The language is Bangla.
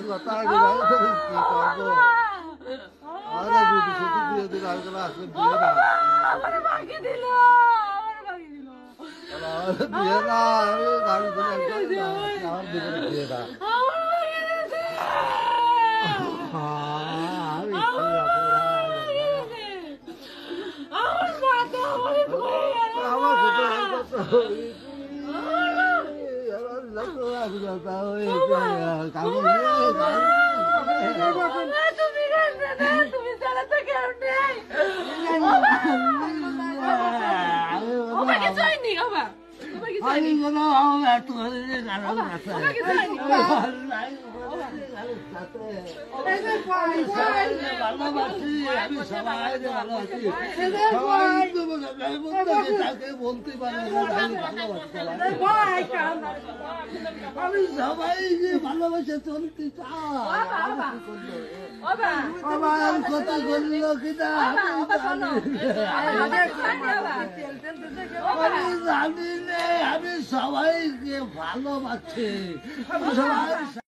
কথা আগে ভাই কি করবো আরে দুটো ছুটি দিয়ে দিল আর কোনো আসলে দিয়ে না আমারে ভাগি দিল আরে দিয়ে না আমি গাড়ি ধরে আমার দিকে দিয়ে না আমার ছোট তুমি ছাড়া তো কেউ নেই কিছু হয়নি বাবা আমি কোনো আমার তোমাদের কারণ আছে ভালোবাসি আমি সবাই ভালোবাসি সবাই তাকে বলতে পারে আমি সবাই যে ভালোবাসে চলতে আমার কথা বললো কিনা আমি জানি না আমি সবাইকে ভালোবাসি আমি সবাই